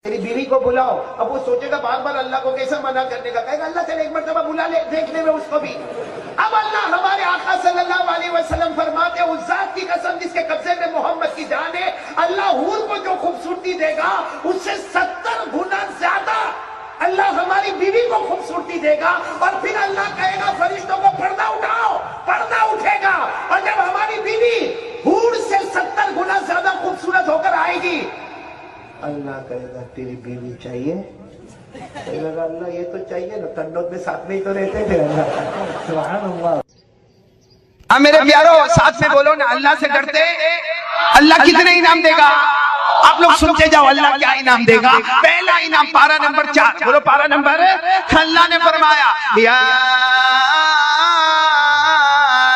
तेरी बीवी को बुलाओ। अब वो सोचेगा बार बार अल्लाह को कैसे मना करने का, कहेगा अल्लाह चले एक मरतबा बुला ले, देखने में उसको भी। अब अल्लाह हमारे आका सल्लल्लाहु अलैहि वसल्लम फरमाते हैं, उस जात की कसम जिसके कब्जे में मोहम्मद की जान है, अल्लाह हूर को जो खूबसूरती देगा उससे 70 गुना ज्यादा अल्लाह हमारी बीवी को खूबसूरती देगा। और फिर अल्लाह कहेगा फरिश्तों को पर्दा उठाओ, पर्दा उठेगा, और जब हमारी बीवी हूर से 70 गुना ज्यादा खूबसूरत होकर आएगी, अल्लाह कहेगा तेरी बीवी चाहिए? कहेगा अल्लाह ये तो चाहिए ना, तन्नों में साथ में ही तो रहते थे अल्लाह। सुभान अल्लाह। मेरे प्यारो साथ में बोलो ना, अल्लाह से डरते अल्लाह कितने इनाम देगा? आप लोग सुनते जाओ अल्लाह क्या इनाम देगा। पहला इनाम पारा नंबर 4, बोलो पारा नंबर। अल्लाह ने फरमाया या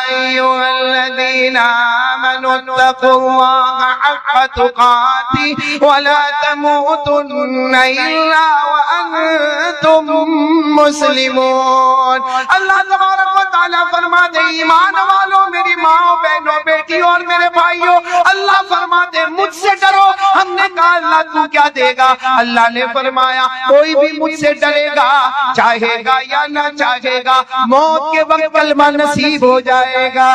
अय्युहल्लज़ीना आमनू तक़ुल्लाह हक़्क़ तुक़ातिह व ला तमूतुन्ना इल्ला व अंतुम मुस्लिमून। अल्लाह तबारक व तआला फरमाते ईमान वालों, मेरी माँ बहनों बेटी और मेरे भाइयों, अल्लाह फरमाते मुझसे डरो। हमने कहा अल्लाह तू क्या देगा? अल्लाह ने फरमाया कोई भी मुझसे डरेगा, चाहेगा या ना चाहेगा, मौत के वक्त कलमा नसीब हो जाएगा।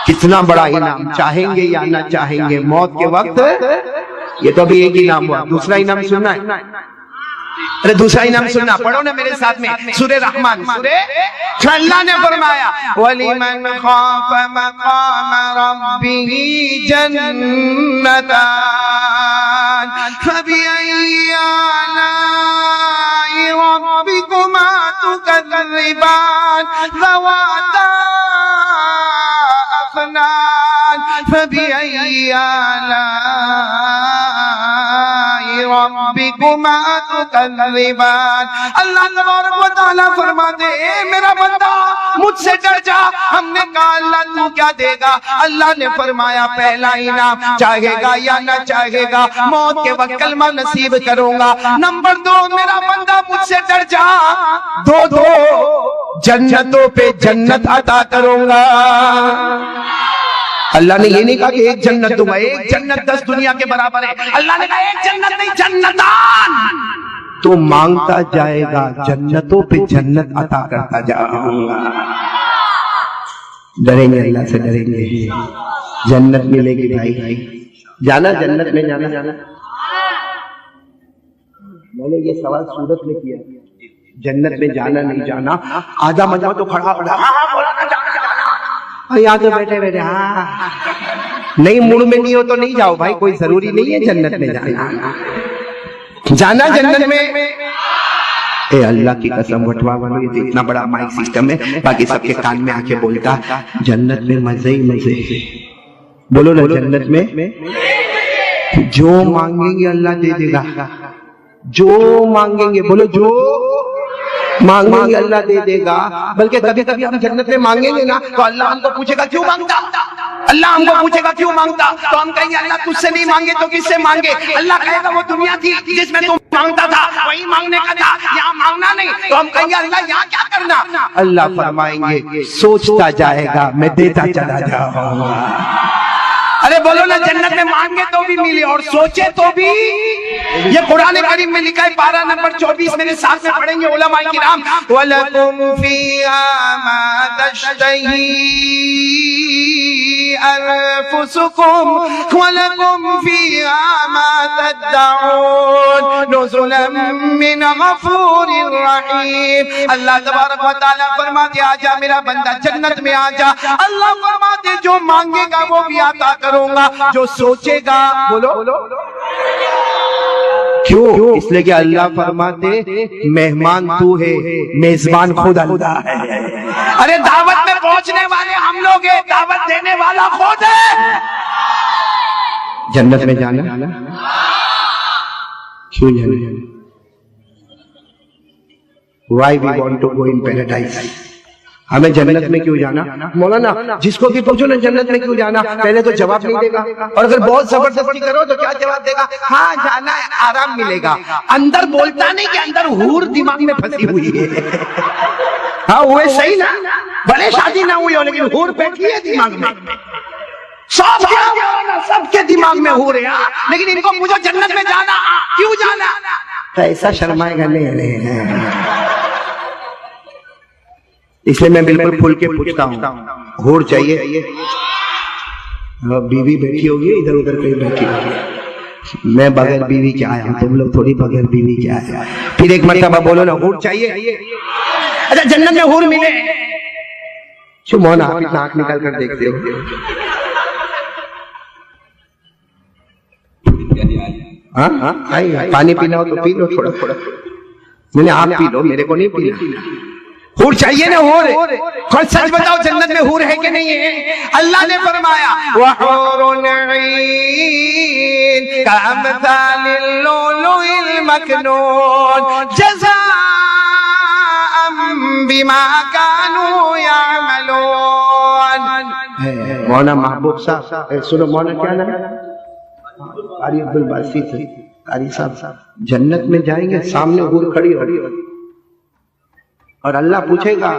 कितना बड़ा इनाम, चाहेंगे या ना चाहेंगे, मौत के वक्त। ये तो अभी एक इनाम हुआ, दूसरा इनाम सुनना है। अरे दूसरा इनाम सुनना, पढ़ो ना मेरे साथ में सूरह रहमान। सूरह अल्लाह ने फरमाया वलिमन खाफ मकाम रब्बिही जन्नतान फबिअय्यि आलाइ रब्बिकुमा तुकज़्ज़िबान ज़वाता अफ़नान फबिअय्यि आलाइ रब्बिकुमा तुकज़्ज़िबान। अल्लाह तबारक व तआला फरमाते हैं मेरा बंदा मुझसे डर जा। हमने कहा अल्लाह तू क्या देगा? अल्लाह ने फरमाया पहला इनाम, चाहेगा या ना चाहेगा, मौत के वक्त कलमा नसीब करूंगा। नंबर 2, मेरा बंदा मुझसे डर जा, दो जन्नतों पे जन्नत अता करूंगा। अल्लाह ने ये नहीं कहा कि एक जन्नत दूंगा, एक जन्नत 10 दुनिया के बराबर है। अल्लाह ने कहा एक जन्नत नहीं, जन्नतान। तो मांगता जाएगा, जन्नतों पे जन्नत अता करता जाऊंगा। डरेंगे अल्लाह से, डरेंगे, जन्नत मिलेगी भाई। जाना जन्नत में, जाना। मैंने ये सवाल सूरत में किया, जन्नत में जाना नहीं जाना। आधा मजा तो खड़ा यहाँ तो बैठे हाँ, नहीं मूड में नहीं हो तो नहीं जाओ भाई, कोई जरूरी नहीं है जन्नत में जाना जन्नत में। ए अल्लाह की कसम बटवा वालों, ये तो इतना बड़ा माइक सिस्टम है, बाकी सबके कान में आके बोलता जन्नत में मजे ही मजे। बोलो ना जन्नत में जो मांगेंगे अल्लाह दे देगा, जो मांगेंगे, बोलो जो मांगेंगे अल्लाह दे देगा। बल्कि कभी कभी हम जन्नत में मांगेंगे ना तो अल्लाह हमको पूछेगा क्यों मांगता? अल्लाह हमको पूछेगा क्यों मांगता? तो हम कहेंगे अल्लाह तुझसे नहीं मांगे तो किससे मांगे? अल्लाह कहेगा वो दुनिया थी जिसमें तुम मांगता था, वही मांगने का था, यहाँ मांगना नहीं। तो हम कहेंगे अल्लाह यहाँ क्या करना? अल्लाह फरमाएंगे सोचता जाएगा, मैं देता चला जाऊंगा। अरे बोलो ना जन्नत में मांगे तो भी मिले और सोचे तो भी। ये कुरान करीम में लिखा है, पारा नंबर 24 मेरे साथ में पढ़ेंगे उलमाए किराम। वलकुम फीहा मा तश्तही अनफुसुकुम वलकुम फीहा मा तदउन नुज़ुलन मिन गफूरिर रहीम। अल्लाह तबारक व तआला फरमाते आजा मेरा बंदा जन्नत में आजा। अल्लाह फरमाते जो मांगेगा वो भी अता करूंगा, जो सोचेगा। बोलो क्यों? इसलिए कि अल्लाह फरमाते मेहमान तू है, मेजबान खुद अल्लाह है। अरे दावत में पहुंचने वाले हम लोग हैं, दावत देने वाला खुद है। जन्नत में जाना क्यों जाना? Why we want to go in paradise? हमें जन्नत में क्यों जाना? मौलाना जिसको भी पूछो ना जन्नत में क्यों जाना, पहले तो जवाब नहीं देगा, और अगर बहुत जबरदस्ती करो तो क्या जवाब देगा? हाँ जाना है, आराम मिलेगा। अंदर बोलता नहीं कि अंदर हूर दिमाग में फंसी हुई है। हाँ हुए सही ना, भले शादी ना हुई हो लेकिन हूर बैठी है दिमाग में। सबके दिमाग में हो रहे हैं, लेकिन इनको पूछो जन्नत में जाना تو ایسا شرمائے گا نہیں. اس لیے میں بالکل کھل کے پوچھتا ہوں, حور چاہیے؟ بیوی بیٹھی ہوگی ادھر ادھر کہیں بیٹھی ہوگی, میں بغیر بیوی کے آیا ہوں, تم لوگ تھوڑی بغیر بیوی کے آیا. پھر ایک مرتبہ بولو نا, حور چاہیے؟ اچھا جنت میں حور ملے؟ مونا آپ اتنا آنکھ نکال کر دیکھتے ہو. پانی پینا ہو تو پی لو تھوڑا تھوڑا, میں نے آپ پی لو, میرے کو نہیں پینا. حور چاہیے نا حور؟ خود سچ بتاؤ جنت میں حور ہے کہ نہیں ہے؟ اللہ نے فرمایا وَحُورٌ عِينٌ كَأَمْثَالِ اللُّؤْلُؤِ الْمَكْنُونِ جَزَاءً بِمَا كَانُوا يَعْمَلُونَ. مولانا محبوب صاحب سنو, مولانا کیا نام ہے؟ قاری عبدالباسط قاری صاحب. جنت میں جائیں گے, سامنے حور کھڑی ہو اور اللہ پوچھے گا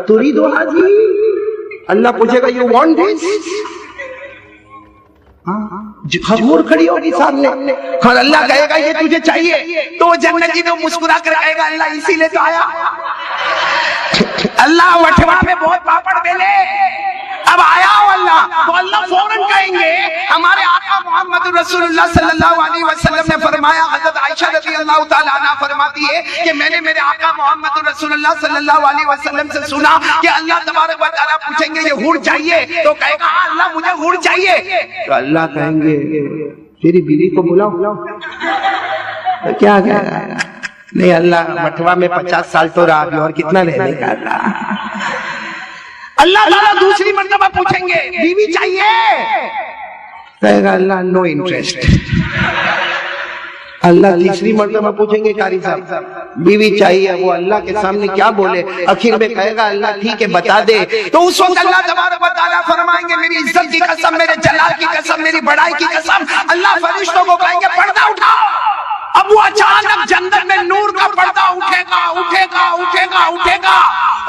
تريد هذه, اللہ پوچھے گا you want this, حور کھڑی ہوگی سامنے اور اللہ کہے گا یہ تجھے چاہیے, تو جنتی میں مسکرا کر کہے گا اللہ اسی لیے تو آیا. اللہ وٹھوا میں بہت پاپڑ بیلے, اب آیا ہو اللہ, تو اللہ فوراً کہیں گے. ہمارے آقا محمد رسول اللہ صلی اللہ علیہ وسلم نے فرمایا, حضرت عائشہ رضی اللہ تعالیٰ عنہ فرماتی ہے کہ میں نے میرے آقا محمد رسول اللہ صلی اللہ علیہ وسلم سے سنا کہ اللہ تبارک و تعالیٰ پوچھیں گے یہ حور چاہیے, تو کہے گا ہاں اللہ مجھے حور چاہیے. تو اللہ کہیں گے تیری بیوی کو بلاؤ, تو کیا کہہ رہا ہے؟ نہیں اللہ مٹھوا میں 50 سال تو رہا بھی, اور کتنا رہنے کا اللہ. اللہ تعالیٰ دوسری مرتبہ پوچھیں گے بیوی چاہیے, کہے گا اللہ نو انٹرسٹ. اللہ تیسری مرتبہ پوچھیں گے قاری صاحب بیوی چاہیے, وہ اللہ کے سامنے کیا بولے, آخر میں کہے گا اللہ ٹھیک ہے بتا دے. تو اس وقت اللہ تبارک و تعالیٰ فرمائیں گے میری عزت کی قسم, میرے جلال کی قسم, میری بڑائی کی قسم, اللہ فرشتوں کو کہیں گے پردہ اٹھاؤ. اب وہ اچانک جنت میں نور کا پردہ اٹھے گا اٹھے گا اٹھے گا اٹھے گا,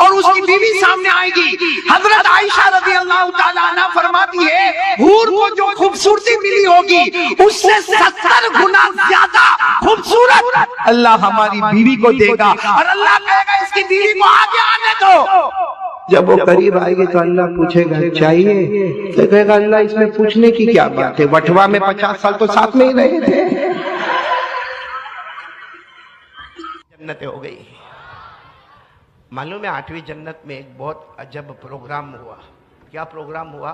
اور اس کی بیوی سامنے آئے گی. حضرت عائشہ رضی اللہ تعالیٰ عنہ فرماتی ہے حور کو جو خوبصورتی ملی ہوگی اس سے 70 گنا زیادہ خوبصورت اللہ ہماری بیوی کو دے گا, اور اللہ کہے گا اس کی بیوی کو آگے آنے دو. جب وہ قریب آئے گی تو اللہ پوچھے گا چاہیے, تو کہے گا اللہ اس میں پوچھنے کی کیا بات ہے, وٹھوا میں 50 سال تو ساتھ میں ہی رہے تھے. جنتیں ہو گئی. معلوم ہے 8ویں جنت میں ایک بہت عجب پروگرام ہوا. کیا پروگرام ہوا؟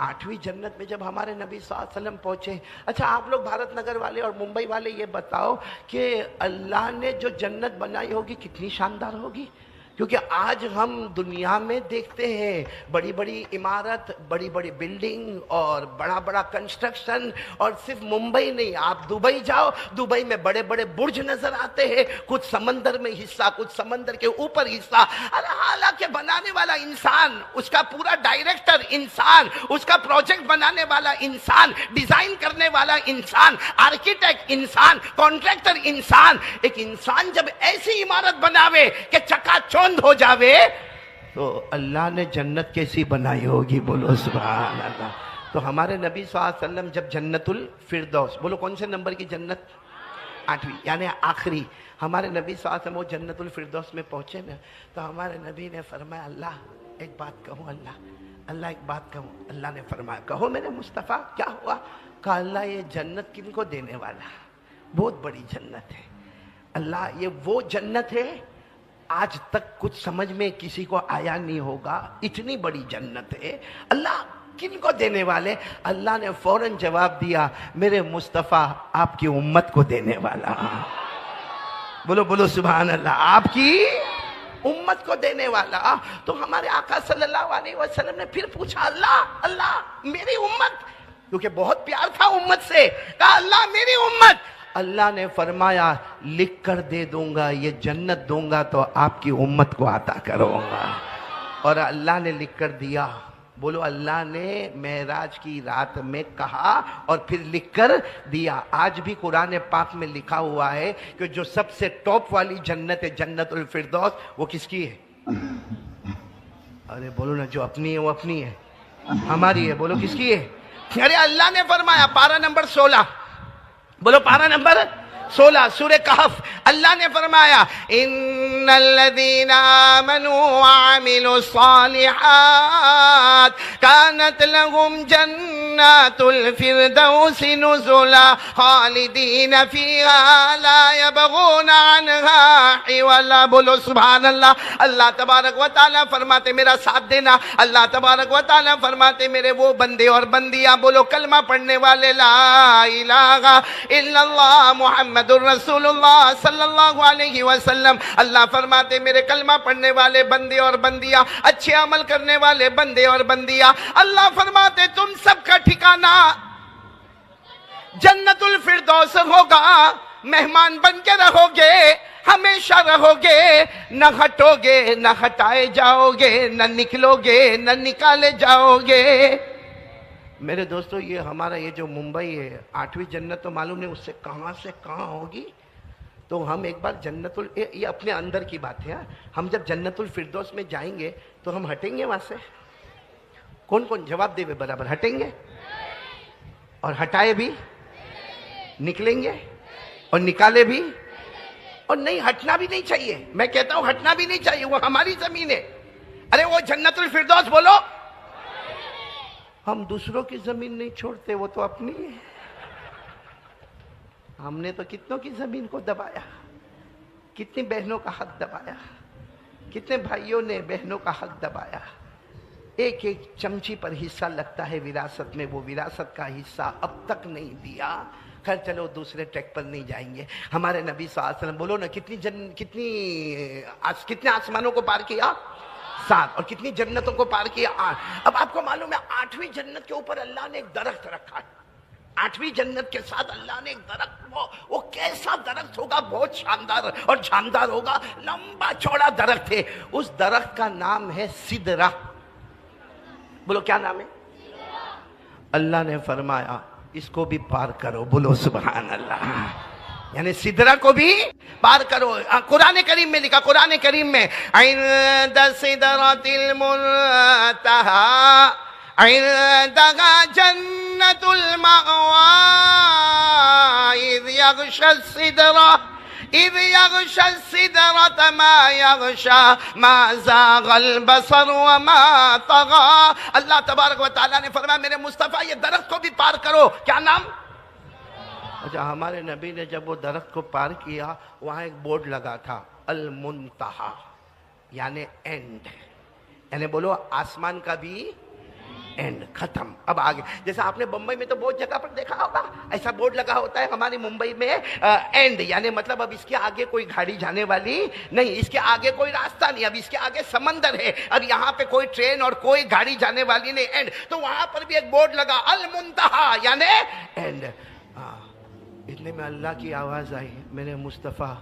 8ویں جنت میں جب ہمارے نبی صلی اللہ علیہ وسلم پہنچے. اچھا آپ لوگ بھارت نگر والے اور ممبئی والے یہ بتاؤ کہ اللہ نے جو جنت بنائی ہوگی کتنی شاندار ہوگی, کیونکہ آج ہم دنیا میں دیکھتے ہیں بڑی بڑی عمارت, بڑی بڑی بلڈنگ اور بڑا بڑا کنسٹرکشن. اور صرف ممبئی نہیں, آپ دبئی جاؤ, دبئی میں بڑے بڑے برج نظر آتے ہیں, کچھ سمندر میں حصہ, کچھ سمندر کے اوپر حصہ. حالانکہ بنانے والا انسان, اس کا پورا ڈائریکٹر انسان, اس کا پروجیکٹ بنانے والا انسان, ڈیزائن کرنے والا انسان, آرکیٹیکٹ انسان, کانٹریکٹر انسان. ایک انسان جب ایسی عمارت بناوے کہ چکا چوند ہو جاوے, تو اللہ نے جنت کیسی بنائی ہوگی, بولو سبحان اللہ. تو ہمارے نبی صلی اللہ علیہ وسلم جب جنت الفردوس, بولو کون سے نمبر کی جنت؟ 8ویں یعنی آخری. ہمارے نبی صلی اللہ علیہ وسلم وہ جنت الفردوس میں پہنچے نا, تو ہمارے نبی نے فرمایا اللہ ایک بات کہوں, اللہ ایک بات کہوں. اللہ نے فرمایا کہو میرے مصطفیٰ. کیا ہوا؟ کہا اللہ یہ جنت کن کو دینے والا, بہت بڑی جنت ہے. اللہ یہ وہ جنت ہے آج تک کچھ سمجھ میں کسی کو آیا نہیں ہوگا, اتنی بڑی جنت ہے. اللہ کن کو دینے والے؟ اللہ نے فوراً جواب دیا میرے مصطفیٰ آپ کی امت کو دینے والا. بولو سبحان اللہ, آپ کی امت کو دینے والا. تو ہمارے آقا صلی اللہ علیہ وسلم نے پھر پوچھا اللہ میری امت, کیونکہ بہت پیار تھا امت سے, کہا اللہ میری امت. اللہ نے فرمایا لکھ کر دے دوں گا, یہ جنت دوں گا تو آپ کی امت کو عطا کروں گا. اور اللہ نے لکھ کر دیا. بولو اللہ نے معراج کی رات میں کہا اور پھر لکھ کر دیا. آج بھی قرآن پاک میں لکھا ہوا ہے کہ جو سب سے ٹاپ والی جنت ہے جنت الفردوس, وہ کس کی ہے؟ ارے بولو نا, جو اپنی ہے وہ اپنی ہے, ہماری ہے. بولو کس کی ہے؟ ارے اللہ نے فرمایا پارہ نمبر 16, بولو پارہ نمبر 16 سورہ کہف اللہ نے فرمایا ان الذین آمنوا وعملوا الصالحات كانت لهم جنات الفردوس نزلا خالدین فیہا لا يبغون عنہا حولا. بولو سبحان اللہ. اللہ تبارک و تعالیٰ فرماتے میرا ساتھ دینا. اللہ تبارک و تعالیٰ فرماتے میرے وہ بندے اور بندیاں بولو کلمہ پڑھنے والے لا الہ الا اللہ محمد الرسول اللہ صلی اللہ علیہ وسلم. اللہ فرماتے میرے کلمہ پڑھنے والے بندے اور بندیاں اچھے عمل کرنے والے بندے اور بندیاں اللہ فرماتے تم سب کا ٹھکانہ جنت الفردوس ہوگا. مہمان بن کے رہو گے ہمیشہ رہو گے نہ ہٹو گے نہ ہٹائے جاؤ گے نہ نکلو گے نہ نکالے جاؤ گے. میرے دوستو یہ ہمارا یہ جو ممبئی ہے 8ویں جنت تو معلوم نہیں اس سے کہاں ہوگی. تو ہم ایک بار یہ اپنے اندر کی بات ہے. ہم جب جنت الفردوس میں جائیں گے تو ہم ہٹیں گے وہاں سے؟ کون کون جواب دے برابر؟ ہٹیں گے اور ہٹائے بھی نکلیں گے اور نکالے بھی اور نہیں ہٹنا بھی نہیں چاہیے. میں کہتا ہوں ہٹنا بھی نہیں چاہیے. وہ ہماری زمین ہے. ارے وہ جنت الفردوس بولو. ہم دوسروں کی زمین نہیں چھوڑتے وہ تو اپنی ہے. ہم نے تو کتنوں کی زمین کو دبایا. کتنی بہنوں کا حق دبایا. کتنے بھائیوں نے بہنوں کا حق دبایا. ایک ایک چمچی پر حصہ لگتا ہے وراثت میں. وہ وراثت کا حصہ اب تک نہیں دیا. خیر چلو دوسرے ٹریک پر نہیں جائیں گے. ہمارے نبی صلی اللہ علیہ وسلم بولو نا کتنے آسمانوں کو پار کیا؟ 7. اور کتنی جنتوں کو پار کیا؟ 8. اب آپ کو معلوم ہے 8ویں جنت کے اوپر اللہ نے ایک درخت رکھا ہے. 8ویں جنت کے ساتھ اللہ نے ایک درخت وہ کیسا درخت ہوگا؟ بہت شاندار اور جاندار ہوگا. لمبا چوڑا درخت ہے. اس درخت کا نام ہے سدرہ. بولو کیا نام ہے؟ اللہ نے فرمایا اس کو بھی پار کرو. بولو سبحان اللہ. یعنی سدرہ کو بھی پار کرو. قرآن کریم میں لکھا قرآن کریم میں عند سدرۃ المنتہی عندها جنت المأوى اذ یغشی السدرۃ ما یغشی ما زاغ البصر وما طغى. اللہ تبارک و تعالیٰ نے فرمایا میرے مصطفیٰ یہ درخت کو بھی پار کرو. کیا نام؟ اچھا ہمارے نبی نے جب وہ درخت کو پار کیا وہاں ایک بورڈ لگا تھا المنتہی یعنی اینڈ. یعنی بولو آسمان کا بھی اینڈ ختم. اب آگے جیسا آپ نے بمبئی میں تو بہت جگہ پر دیکھا ہوگا ایسا بورڈ لگا ہوتا ہے. ہماری ممبئی میں اینڈ یعنی مطلب اب اس کے آگے کوئی گاڑی جانے والی نہیں. اس کے آگے کوئی راستہ نہیں. اب اس کے آگے سمندر ہے. اب یہاں پہ کوئی ٹرین اور کوئی گاڑی جانے والی نہیں. اینڈ. تو وہاں پر بھی ایک بورڈ لگا المنتہی یعنی اینڈ. اتنے میں اللہ کی آواز آئی میرے مصطفیٰ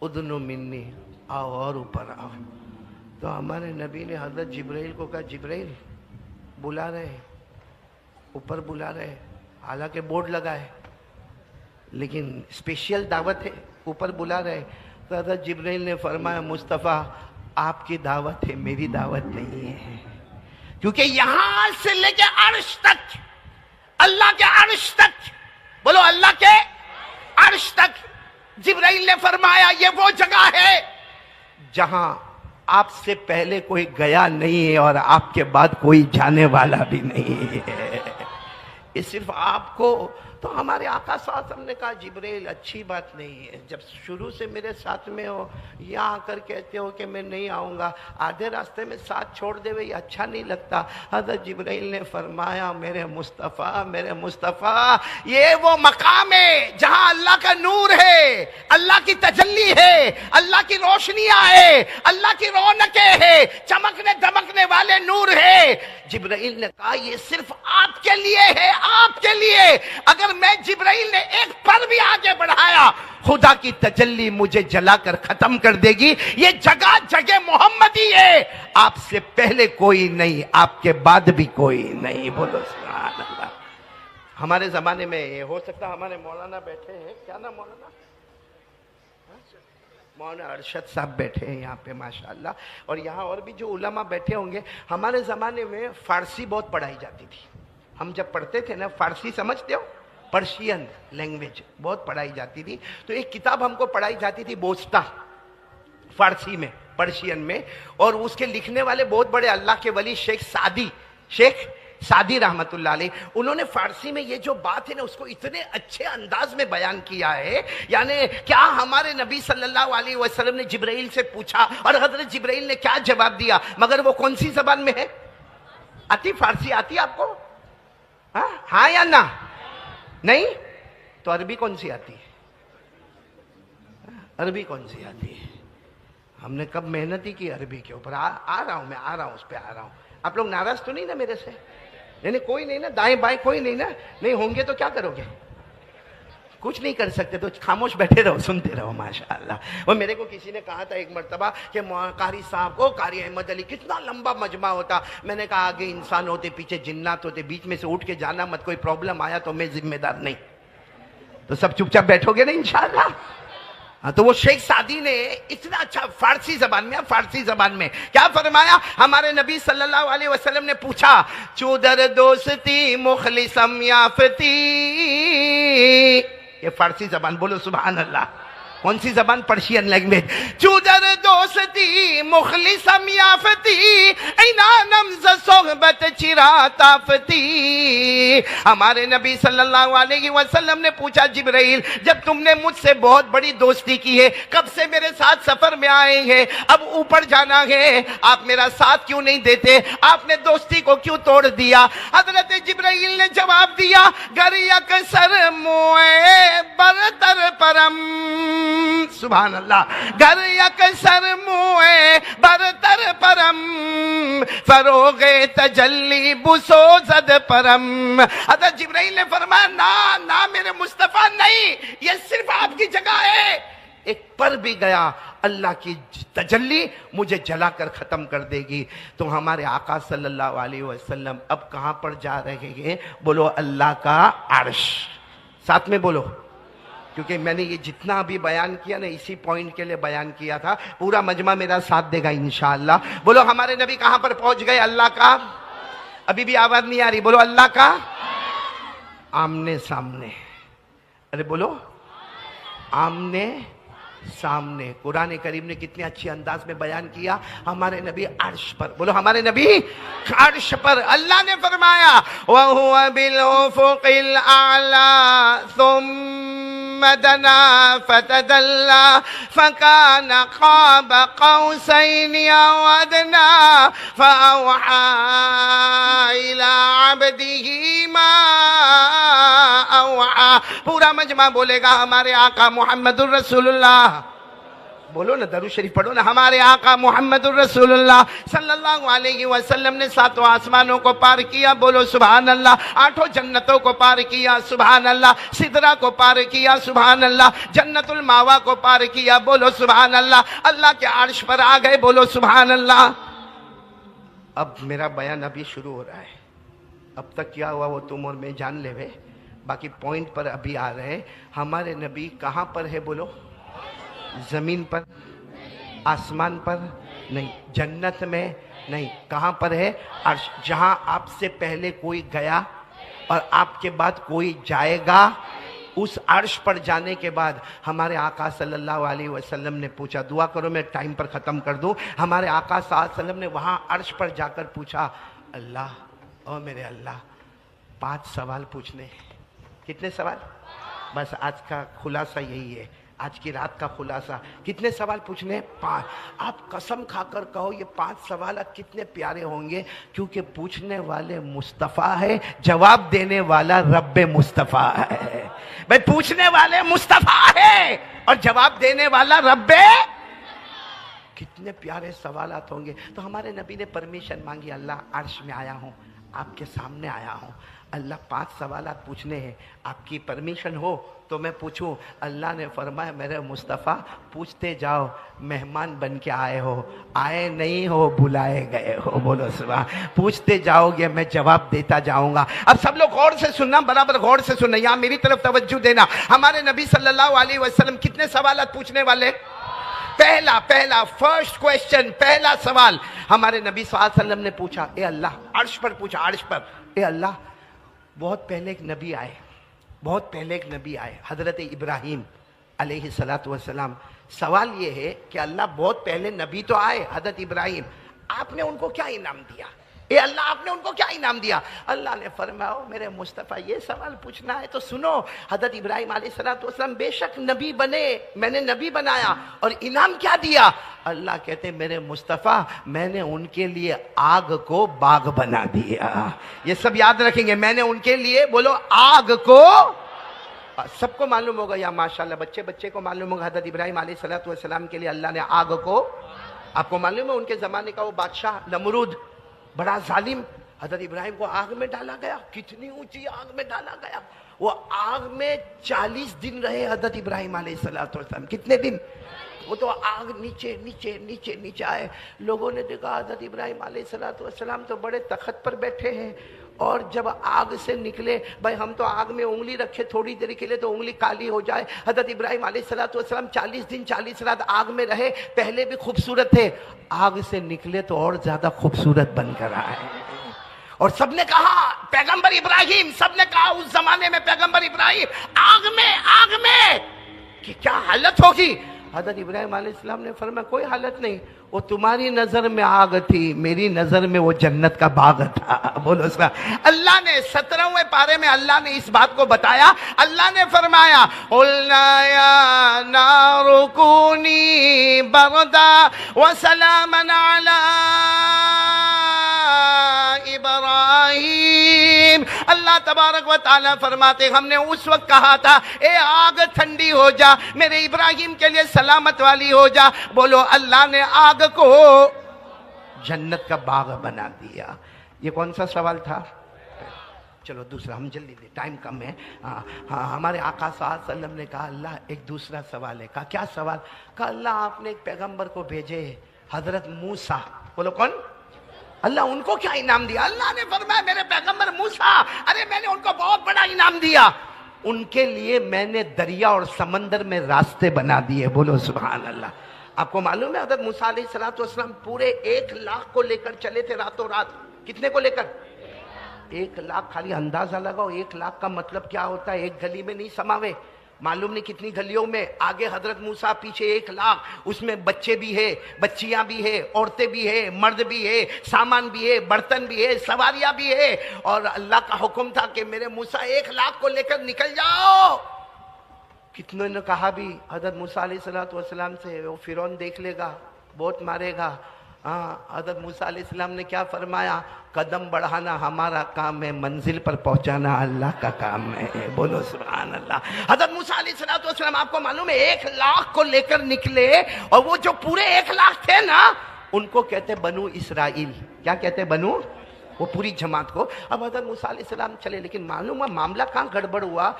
ادنو منی آؤ اور اوپر آؤ. تو ہمارے نبی نے حضرت جبرائیل کو کہا جبرائیل بلا رہے اوپر بلا رہے. حالانکہ بورڈ لگا ہے لیکن اسپیشل دعوت ہے اوپر بلا رہے. تو حضرت جبرائیل نے فرمایا مصطفیٰ آپ کی دعوت ہے میری دعوت نہیں ہے. کیونکہ یہاں سے لے کے عرش تک اللہ کے عرش تک بولو اللہ کے عرش تک جبرائیل نے فرمایا یہ وہ جگہ ہے جہاں آپ سے پہلے کوئی گیا نہیں ہے اور آپ کے بعد کوئی جانے والا بھی نہیں ہے. یہ صرف آپ کو. تو ہمارے آقا صلی اللہ علیہ وسلم نے کہا جبرائیل اچھی بات نہیں ہے جب شروع سے میرے ساتھ میں ہو یہاں آ کر کہتے ہو کہ میں نہیں آؤں گا آدھے راستے میں ساتھ چھوڑ دے یہ اچھا نہیں لگتا. حضرت جبرائیل نے فرمایا میرے مصطفیٰ یہ وہ مقام ہے جہاں اللہ کا نور ہے اللہ کی تجلی ہے اللہ کی روشنیاں ہے اللہ کی رونقیں ہے چمکنے دمکنے والے نور ہے. جبرائیل نے کہا یہ صرف آپ کے لیے ہے آپ کے لیے. اگر میں جبرائیل نے ایک پر بھی آگے بڑھایا خدا کی تجلی مجھے جلا کر ختم کر دے گی. یہ جگہ محمدی ہے. آپ سے پہلے کوئی نہیں آپ کے بعد بھی کوئی نہیں. بولو سبحان اللہ. ہمارے زمانے میں یہ ہو سکتا ہمارے مولانا بیٹھے ہیں. کیا نام مولانا؟ مولانا ارشد صاحب بیٹھے ہیں یہاں پہ ماشاءاللہ. اور یہاں اور بھی جو علماء بیٹھے ہوں گے. ہمارے زمانے میں فارسی بہت پڑھائی جاتی تھی. ہم جب پڑھتے تھے نا فارسی سمجھتے ہو पर्शियन लैंग्वेज बहुत पढ़ाई जाती थी। तो एक किताब हमको पढ़ाई जाती थी बोस्ता, फारसी में, पर्शियन में, और उसके लिखने वाले बहुत बड़े अल्लाह के वली शेख सादी रहमतुल्लाह अलैह, उन्होंने फारसी में ये जो बात है ना उसको इतने अच्छे अंदाज में बयान किया है। यानी क्या हमारे नबी सल्लल्लाहु अलैहि वसल्लम ने जिब्राइल से पूछा और हजरत जिब्राइल ने क्या जवाब दिया, मगर वो कौन सी जबान में है? आती फारसी आती आपको? हाँ या ना? नहीं तो अरबी कौन सी आती है? अरबी कौन सी आती है? हमने कब मेहनत ही की अरबी के ऊपर। आ रहा हूं मैं, आ रहा हूं, उस पर आ रहा हूं। आप लोग नाराज तो नहीं ना मेरे से? नहीं कोई नहीं ना, दाएं बाएं कोई नहीं ना? नहीं होंगे तो क्या करोगे? कुछ नहीं कर सकते तो खामोश बैठे रहो, सुनते रहो। माशाअल्लाह। और मेरे को किसी ने कहा था एक मर्तबा कि कारी साहब को, कारी अहमद अली, कितना लंबा मजमा होता। मैंने कहा आगे इंसान होते, पीछे जिन्नात होते, बीच में से उठ के जाना मत, कोई प्रॉब्लम आया तो मैं जिम्मेदार नहीं। तो सब चुपचाप बैठोगे ना इंशाअल्लाह। तो वो शेख सादी ने इतना अच्छा फारसी जबान में क्या फरमाया? हमारे नबी सल्लल्लाहु अलैहि वसल्लम ने पूछा, चूदर दोस्ती मुखलिसम याफती, ये फारसी जबान, बोलो सुभान अल्लाह। कौन सी जबान? Persian language. चूदर दोस्ती मुखलिसम याफती, इनानम ज सोहबत चिराताफती। हमारे नबी सल्लल्लाहु अलैहि वसल्लम ने पूछा, जिब्राइल जब तुमने मुझसे बहुत बड़ी दोस्ती की है, कब से मेरे साथ सफर में आए हैं, अब ऊपर जाना है, आप मेरा साथ क्यों नहीं देते? आपने दोस्ती को क्यों तोड़ दिया? हजरत जिब्राइल ने जवाब दिया, गर यकसर मोए बरतर परम, सुभान अल्लाह, गर यकसर मुए बरतर परम, फरोगे तजल्ली बुसोजद परम। हज़रत जिब्राइल ने फरमाया, ना मेरे मुस्तफा, नहीं, ये सिर्फ आपकी जगह है। एक पर भी गया अल्लाह की तजल्ली मुझे जलाकर खत्म कर देगी। तो हमारे आका सल्लल्लाहु अलैहि वसल्लम अब कहां पर जा रहे हैं? बोलो अल्लाह का अर्श। साथ में बोलो, क्योंकि मैंने ये जितना अभी बयान किया ना इसी पॉइंट के लिए बयान किया था। पूरा मजमा मेरा साथ देगा इंशाअल्लाह। बोलो हमारे नबी कहां पर पहुंच गए? अल्लाह का, अभी भी आवाज नहीं आ रही, बोलो अल्लाह का आमने सामने। अरे बोलो आमने सामने। कुरान करीम ने कितने अच्छे अंदाज में बयान किया, हमारे नबी अर्श पर। बोलो हमारे नबी अर्श पर। अल्लाह ने फरमाया, वहुवा बिल उफुकिल आला सुम्मा दना फतदल्ला फकान क़ाब क़ौसैनि औ अदना फअवहा इला अब्दिही मा अवहा। पूरा मजमा बोलेगा हमारे आका मुहम्मदुर रसूलुल्लाह। बोलो ना, दरूद शरीफ पढ़ो ना। हमारे आका मुहम्मदुर रसूलुल्लाह सल्लल्लाहु अलैहि वसल्लम ने 7 आसमानों को पार किया, बोलो सुभान अल्लाह। 8 जन्नतों को पार किया, सुभान अल्लाह। सिदरा को पार किया, सुभान अल्लाह। जन्नतुल मावा को पार किया, बोलो सुभान अल्लाह। अल्लाह के अर्श पर आ गए, बोलो सुभान अल्लाह। अब मेरा बयान अभी शुरू हो रहा है। अब तक क्या हुआ वो तुम और मैं जान ले वे, बाकी पॉइंट पर अभी आ रहे हैं। हमारे नबी कहां पर है? बोलो जमीन पर, आसमान पर नहीं, जन्नत में नहीं, कहां पर है? अर्श। जहां आपसे पहले कोई गया और आपके बाद कोई जाएगा, उस अर्श पर जाने के बाद हमारे आका सल्लल्लाहु अलैहि वसल्लम ने पूछा, दुआ करो मैं टाइम पर खत्म कर दूं। हमारे आका सल्लल्लाहु अलैहि वसल्लम ने वहां अर्श पर जाकर पूछा, अल्लाह, ओ मेरे अल्लाह, 5 सवाल पूछने हैं। कितने सवाल? बस आज का खुलासा यही है, आज की रात का खुलासा। कितने सवाल पूछने? 5। आप कसम खाकर कहो ये 5 सवाल कितने प्यारे होंगे, क्योंकि पूछने वाले मुस्तफ़ा है, जवाब देने वाला रब्बे मुस्तफ़ा है। भाई पूछने वाले मुस्तफ़ा है और जवाब देने वाला रब्बे। कितने प्यारे सवालात होंगे। तो हमारे नबी ने परमिशन मांगी, अल्लाह अर्श में आया हूँ, आपके सामने आया हूँ, अल्लाह 5 सवालात पूछने हैं, आपकी परमिशन हो तो मैं पूछूं? अल्लाह ने फरमाया, मेरे मुस्तफ़ा पूछते जाओ, मेहमान बन के आए हो, आए नहीं हो, बुलाए गए हो। बोलो सुभान। पूछते जाओगे, मैं जवाब देता जाऊंगा। अब सब लोग गौर से सुनना, बराबर गौर से सुनना, यहाँ मेरी तरफ तवज्जो देना। हमारे नबी सल्लल्लाहु अलैहि वसल्लम कितने सवालात पूछने वाले? पहला फर्स्ट क्वेश्चन, पहला सवाल हमारे नबी सल्लल्लाहु अलैहि वसल्लम ने पूछा, ए अल्लाह, अर्श पर पूछा, अर्श पर, ए अल्लाह, बहुत पहले एक नबी आए, بہت پہلے ایک نبی آئے حضرت ابراہیم علیہ الصلوۃ والسلام. سوال یہ ہے کہ اللہ بہت پہلے نبی تو آئے حضرت ابراہیم, آپ نے ان کو کیا انعام دیا؟ اے اللہ آپ نے ان کو کیا انعام دیا؟ اللہ نے فرمایا میرے مصطفیٰ یہ سوال پوچھنا ہے تو سنو. حضرت ابراہیم علیہ الصلوۃ والسلام بے شک نبی بنے, میں نے نبی بنایا, اور انعام کیا دیا؟ اللہ کہتے میرے مصطفیٰ میں نے ان کے لیے آگ کو باغ بنا دیا. یہ سب یاد رکھیں گے, میں نے ان کے لیے, بولو آگ کو. سب کو معلوم ہوگا یا ماشاءاللہ بچے بچے کو معلوم ہوگا حضرت ابراہیم علیہ الصلوۃ والسلام کے لیے اللہ نے آگ کو. آپ کو معلوم ہے ان کے زمانے کا وہ بادشاہ نمرود بڑا ظالم, حضرت ابراہیم کو آگ میں ڈالا گیا. کتنی اونچی آگ میں ڈالا گیا, وہ آگ میں 40 دن رہے حضرت ابراہیم علیہ الصلوۃ والسلام. کتنے دن؟ وہ تو آگ نیچے نیچے نیچے نیچے آئے. لوگوں نے دیکھا حضرت ابراہیم علیہ الصلوۃ والسلام تو بڑے تخت پر بیٹھے ہیں, اور جب آگ سے نکلے, بھائی ہم تو آگ میں انگلی رکھے تھوڑی دیر کے لیے تو انگلی کالی ہو جائے. حضرت ابراہیم علیہ الصلوۃ والسلام 40 دن 40 رات آگ میں رہے. پہلے بھی خوبصورت تھے, آگ سے نکلے تو اور زیادہ خوبصورت بن کر آئے. اور سب نے کہا پیغمبر ابراہیم, سب نے کہا اس زمانے میں پیغمبر ابراہیم آگ میں کہ کیا حالت ہوگی. حضرت ابراہیم علیہ السلام نے فرمایا کوئی حالت نہیں, وہ تمہاری نظر میں آگ تھی, میری نظر میں وہ جنت کا باغ تھا. بولو اس کا. اللہ نے 17ویں پارے میں اللہ نے اس بات کو بتایا. اللہ نے فرمایا قُلْنَا يَا نَارُ كُونِي بَرْدًا وَسَلَامًا عَلَىٰ ابراہیم. اللہ تبارک و تعالیٰ فرماتے ہم نے اس وقت کہا تھا اے آگ ٹھنڈی ہو جا, میرے ابراہیم کے لیے سلامت والی ہو جا. بولو اللہ نے آگ کو جنت کا باغ بنا دیا. یہ کون سا سوال تھا؟ چلو دوسرا, ہم جلدی دیں, ٹائم کم ہے. ہمارے آقا صلی اللہ علیہ وسلم نے کہا اللہ ایک دوسرا سوال ہے. کہا کیا سوال؟ کہا اللہ آپ نے ایک پیغمبر کو بھیجے حضرت موسیٰ. بولو کون؟ اللہ ان کو کیا انعام دیا؟ اللہ نے فرمایا میرے پیغمبر موسیٰ, ارے میں نے ان کو بہت بڑا انعام دیا. ان کے لیے میں نے دریا اور سمندر میں راستے بنا دیے. بولو سبحان اللہ. آپ کو معلوم ہے حضرت موسیٰ علیہ الصلوۃ والسلام پورے 1 لاکھ کو لے کر چلے تھے راتوں رات. کتنے کو لے کر؟ 1 لاکھ. خالی اندازہ لگاؤ 1 لاکھ کا مطلب کیا ہوتا ہے. ایک گلی میں نہیں سماوے, معلوم نہیں کتنی گلیوں میں. آگے حضرت موسیٰ, پیچھے 1 لاکھ. اس میں بچے بھی ہے, بچیاں بھی ہے, عورتیں بھی ہے, مرد بھی ہے, سامان بھی ہے, برتن بھی ہے, سواریاں بھی ہے. اور اللہ کا حکم تھا کہ میرے موسیٰ 1 لاکھ کو لے کر نکل جاؤ. کتنوں نے کہا بھی حضرت موسیٰ علیہ الصلوۃ والسلام سے وہ فرعون دیکھ لے گا, بہت مارے گا. حضرت موسیٰ علیہ السلام نے کیا فرمایا؟ قدم بڑھانا ہمارا کام ہے, منزل پر پہنچانا اللہ کا کام ہے. بولو سبحان اللہ. حضرت موسیٰ علیہ الصلوۃ والسلام آپ کو معلوم ہے 1 لاکھ کو لے کر نکلے, اور وہ جو پورے 1 لاکھ تھے نا ان کو کہتے بنو اسرائیل. کیا کہتے بنو؟ وہ پوری جماعت کو. اب حضرت موسیٰ علیہ السلام چلے, لیکن معلوم ہے معاملہ کہاں گڑبڑ ہوا.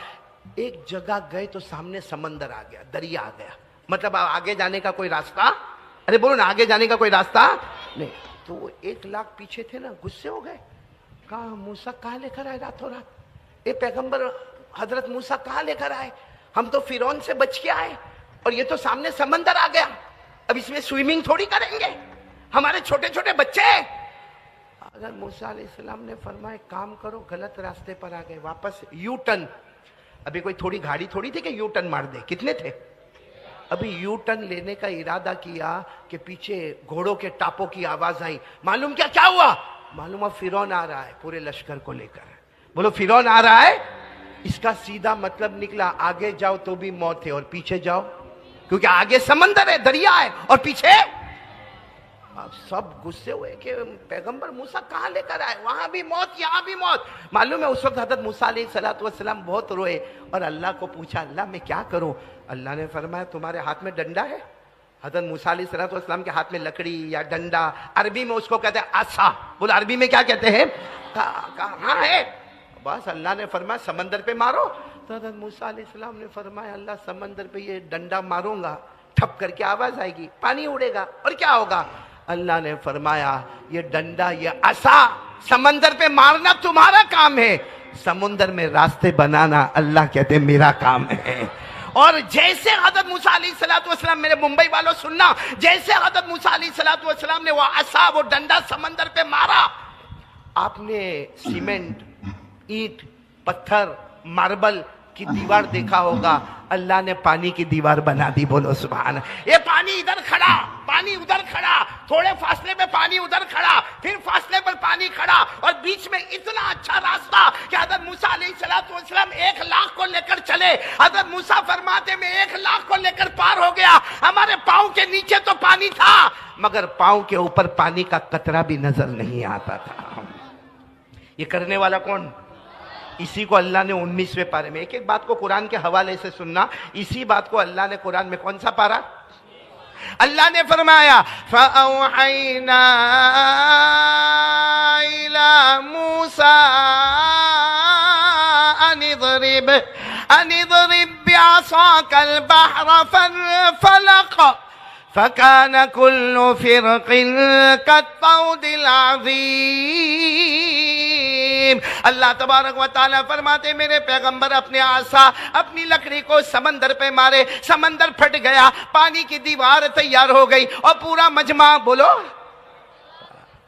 ایک جگہ گئے تو سامنے سمندر آ گیا, دریا آ گیا. مطلب آگے جانے کا کوئی راستہ, ارے بولو نا, آگے جانے کا کوئی راستہ نہیں. تو وہ 1 لاکھ پیچھے تھے نا, غصے ہو گئے. کہا موسیٰ کہاں لے کر آئے راتوں رات؟ اے پیغمبر حضرت موسیٰ کہاں لے کر آئے؟ ہم تو فرعون سے بچ کے آئے, اور یہ تو سامنے سمندر آ گیا. اب اس میں سوئمنگ تھوڑی کریں گے, ہمارے چھوٹے چھوٹے بچے. حضرت موسیٰ علیہ السلام نے فرمایا کام کرو, غلط راستے پر آ گئے, واپس یو ٹرن. ابھی کوئی تھوڑی گاڑی تھوڑی تھی کہ یو ٹرن مار دے. کتنے تھے؟ ابھی یو ٹرن لینے کا ارادہ کیا کہ پیچھے گھوڑوں کے ٹاپوں کی آواز آئی. معلوم کیا ہوا؟ معلوم ہے فرعون آ رہا ہے پورے لشکر کو لے کر. بولو فرعون آ رہا ہے. اس کا سیدھا مطلب نکلا آگے جاؤ تو بھی موت ہے, اور پیچھے جاؤ کیونکہ آگے سمندر ہے, دریا ہے, اور پیچھے. اب سب غصے ہوئے کہ پیغمبر موسیٰ کہاں لے کر آئے, وہاں بھی موت یہاں بھی موت. معلوم ہے اس وقت حضرت موسیٰ علیہ الصلوۃ والسلام بہت روئے, اور اللہ کو پوچھا اللہ میں کیا کروں؟ اللہ نے فرمایا تمہارے ہاتھ میں ڈنڈا ہے. حضرت موسیٰ علیہ الصلوۃ والسلام کے ہاتھ میں لکڑی یا ڈنڈا, عربی میں اس کو کہتے ہیں عصا. بولو عربی میں کیا کہتے ہیں؟ کہاں ہے؟ بس اللہ نے فرمایا سمندر پہ مارو. تو حضرت موسیٰ علیہ السلام نے فرمایا اللہ سمندر پہ یہ ڈنڈا ماروں گا, ٹھپ کر کے آواز آئے گی, پانی اڑے گا, اور کیا ہوگا؟ اللہ نے فرمایا یہ ڈنڈا, یہ عصا سمندر پہ مارنا تمہارا کام ہے, سمندر میں راستے بنانا اللہ کہتے میرا کام ہے. اور جیسے حضرت موسیٰ علیہ الصلوۃ والسلام, میرے ممبئی والوں سننا, جیسے حضرت موسیٰ علیہ الصلوۃ والسلام نے وہ عصا, وہ ڈنڈا سمندر پہ مارا, آپ نے سیمنٹ, اینٹ, پتھر, ماربل की दीवार देखा होगा, अल्लाह ने पानी की दीवार बना दी। बोलो सुभान। ये पानी इधर खड़ा, पानी उधर खड़ा, थोड़े फासले में पानी उधर खड़ा, फिर फासले पर पानी खड़ा, और बीच में इतना अच्छा रास्ता कि हज़रत मूसा अलैहिस्सलाम 1 लाख को लेकर चले। हज़रत मूसा फरमाते में 1 लाख को लेकर पार हो गया। हमारे पाँव के नीचे तो पानी था, मगर पाँव के ऊपर पानी का कतरा भी नजर नहीं आता था। ये करने वाला कौन? इसी को अल्लाह ने 19वें पारे में, एक एक बात को कुरान के हवाले से सुनना, इसी बात को अल्लाह ने कुरान में, कौन सा पारा? अल्लाह ने फरमाया फ़अौहैना इला मूसा अनिज़रिब बिअसाकल बहर फलक फकान कुल्लु फिरक़िन कत्तौदिल अज़ीम। अल्लाह तबारक व तआला फरमाते मेरे पैगंबर अपने आसा, अपनी लकड़ी को समंदर पे मारे, समंदर फट गया, पानी की दीवार तैयार हो गई और पूरा मजमा, बोलो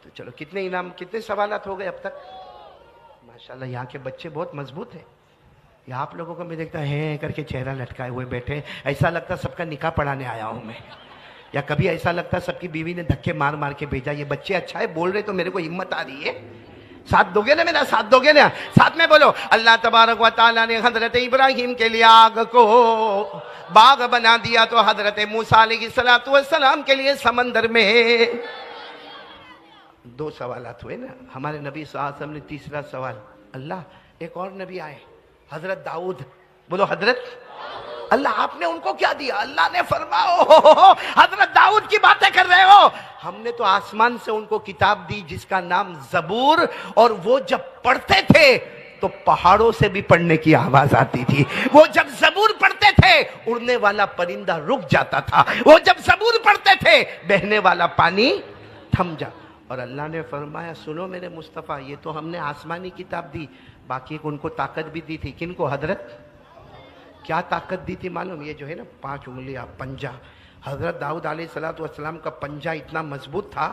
तो चलो कितने इनाम, कितने सवालात हो गए अब तक? माशाल्लाह यहाँ के बच्चे बहुत मजबूत हैं। यहाँ आप लोगों को मैं देखता है करके चेहरा लटकाए हुए बैठे, ऐसा लगता सबका निकाह पढ़ाने आया हूँ मैं, या कभी ऐसा लगता सबकी बीवी ने धक्के मार मार के भेजा। ये बच्चे अच्छा है बोल रहे तो मेरे को हिम्मत आ रही है। साथ दोगे ना मेरा? साथ दोगे ना? साथ में बोलो। अल्लाह तबारक व तआला ने हजरत इब्राहिम के लिए आग को बाग बना दिया, तो हजरत मूसा अलैहिस्सलाम के लिए समंदर में 2 सवालात हुए ना। हमारे नबी सल्लल्लाहु अलैहि वसल्लम ने तीसरा सवाल, अल्लाह एक और नबी आए, हजरत दाऊद, बोलो हजरत, अल्लाह आपने उनको क्या दिया? अल्लाह ने फरमाओ हजरत दाऊद की बातें कर रहे हो, हमने तो आसमान से उनको किताब दी जिसका नाम ज़बूर, और वो जब पढ़ते थे तो पहाड़ों से भी पढ़ने की आवाज आती थी। वो जब ज़बूर पढ़ते थे उड़ने वाला परिंदा रुक जाता था, वो जब ज़बूर पढ़ते थे बहने वाला पानी थम जा। और अल्लाह ने फरमाया सुनो मेरे मुस्तफ़ा, ये तो हमने आसमानी किताब दी, बाकी उनको ताकत भी दी थी। किनको? हजरत। क्या ताकत दी थी मालूम? ये जो है ना 5 उंगलियां, पंजा, हजरत दाऊद अलैहिस्सलाम का पंजा इतना मजबूत था,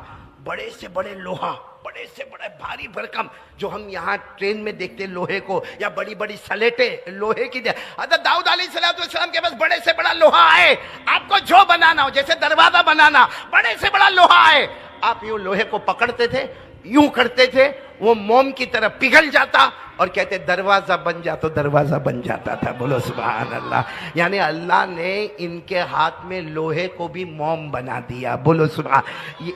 बड़े से बड़े लोहा, बड़े से बड़े भारी भरकम, जो हम यहाँ ट्रेन में देखते लोहे को, या बड़ी बड़ी सलेटे लोहे की, हजरत दाऊद अलैहिस्सलाम के पास बड़े से बड़ा लोहा है। आपको जो बनाना हो, जैसे दरवाजा बनाना, बड़े से बड़ा लोहा है, आप यूं लोहे को पकड़ते थे, यूं करते थे, वो मोम की तरह पिघल जाता और कहते दरवाजा बन जा, तो दरवाजा बन जाता था। बोलो सुभान अल्लाह। यानी अल्लाह ने इनके हाथ में लोहे को भी मोम बना दिया। बोलो सुभान।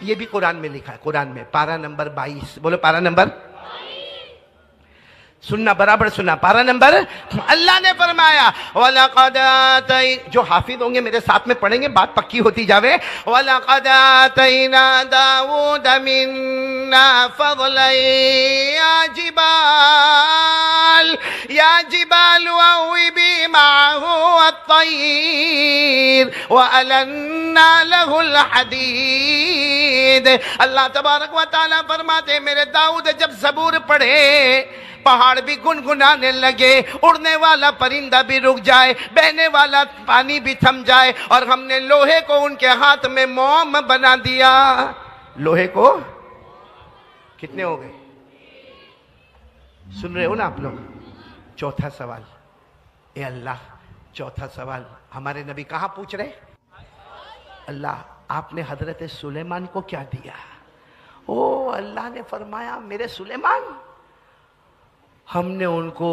ये भी कुरान में लिखा है, कुरान में पारा नंबर 22, बोलो पारा नंबर, सुनना बराबर सुनना, पारा नंबर। अल्लाह ने फरमाया वलक़द आतै, जो हाफिज होंगे मेरे साथ में पढ़ेंगे, बात पक्की होती जावे। वलक़द आतैना दाऊद मिन्ना फ़ज़लन या जिबालु अव्विबी माअहु अत्तैर व अलन्ना लहुल हदीद। अल्लाह तबारक व तआला फरमाते मेरे दाऊद जब ज़बूर पढ़े, पहाड़ भी गुनगुनाने लगे, उड़ने वाला परिंदा भी रुक जाए, बहने वाला पानी भी थम जाए, और हमने लोहे को उनके हाथ में मोम बना दिया। लोहे को कितने हो गए? सुन रहे हो ना आप लोग? चौथा सवाल, ए अल्लाह, चौथा सवाल हमारे नबी कहाँ पूछ रहे? अल्लाह आपने हजरत सुलेमान को क्या दिया? ओ अल्लाह ने फरमाया मेरे सुलेमान, हमने उनको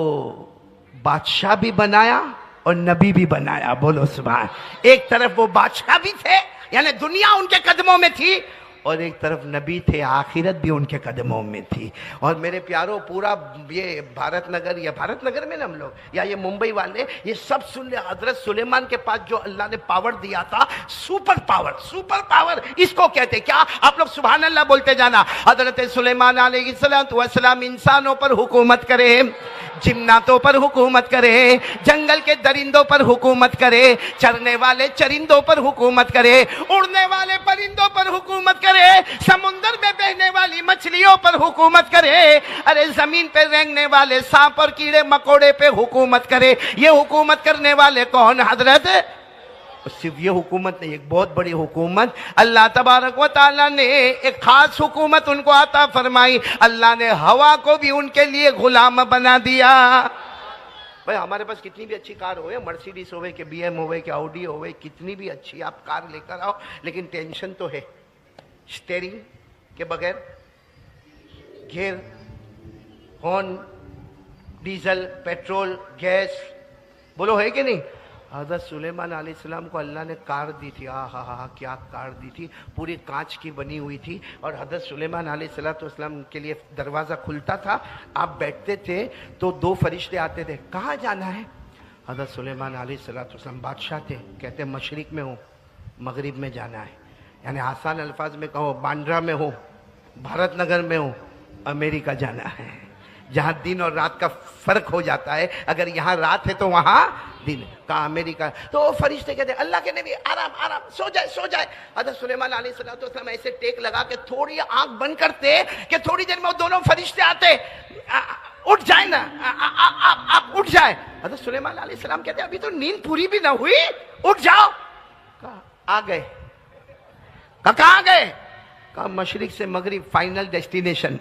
बादशाह भी बनाया और नबी भी बनाया। बोलो सुभान। एक तरफ वो बादशाह भी थे, यानी दुनिया उनके कदमों में थी, और एक तरफ नबी थे, आखिरत भी उनके कदमों में थी। और मेरे प्यारों, पूरा ये भारत नगर, या भारत नगर में ना हम लोग, या ये मुंबई वाले, ये सब सुन ले, हजरत सुलेमान के पास जो अल्लाह ने पावर दिया था, सुपर पावर, सुपर पावर इसको कहते। क्या? आप लोग सुभान अल्लाह बोलते जाना। हजरत सुलेमान अलैहिस्सलाम इंसानों पर हुकूमत करे, जिन्नातों पर हुकूमत करे, जंगल के दरिंदों पर हुकूमत करे, चरने वाले चरिंदों पर हुकूमत करे, उड़ने वाले परिंदों पर हुकूमत करे, समुंदर में बहने वाली मछलियों पर हुकूमत करे, अरे जमीन पे रेंगने वाले सांप और कीड़े मकोड़े पे हुकूमत करे। ये हुकूमत करने वाले कौन? हजरत। सिर्फ ये हुकूमत नहीं, एक बहुत बड़ी हुकूमत अल्लाह तबारक व तआला ने, एक खास हुकूमत उनको अता फरमाई। अल्लाह ने हवा को भी उनके लिए गुलाम बना दिया। भाई हमारे पास कितनी भी अच्छी कार हो, मर्सिडीज होवे कि BM होवे कि ऑडी होवे, कितनी भी अच्छी आप कार लेकर आओ, लेकिन टेंशन तो है स्टीयरिंग के बगैर, gear, horn, diesel, petrol, gas, बोलो है कि नहीं। हज़रत सुलेमान अलैहिस्सलाम को अल्लाह ने कार दी थी, हा क्या कार दी थी, पूरी कांच की बनी हुई थी। और हज़रत सुलेमान अलैहिस्सलाम के लिए दरवाज़ा खुलता था, आप बैठते थे तो 2 फरिश्ते आते थे, कहाँ जाना है। हज़रत सुलेमान अलैहिस्सलाम बादशाह थे, कहते मशरिक में हूँ, मगरिब में जाना है, यानी आसान अल्फाज में कहो बांद्रा में हो, भारत नगर में हो, अमेरिका जाना है, जहां दिन और रात का फर्क हो जाता है। अगर यहाँ रात है तो वहां दिन का, अमेरिका। तो वो फरिश्ते कहते अल्लाह के नबी आराम आराम, सो जाए सो जाए। हज़रत सुलेमान अलैहिस्सलाम ऐसे टेक लगा के थोड़ी आंख बंद करते कि थोड़ी देर में वो दोनों फरिश्ते आते, उठ जाए ना, आप उठ जाए। हज़रत सुलेमान अलैहिस्सलाम कहते अभी तो नींद पूरी भी ना हुई, उठ जाओ। कहा आ गए। कहाँ गए। कहा मशरिक से मगरिब, फाइनल डेस्टिनेशन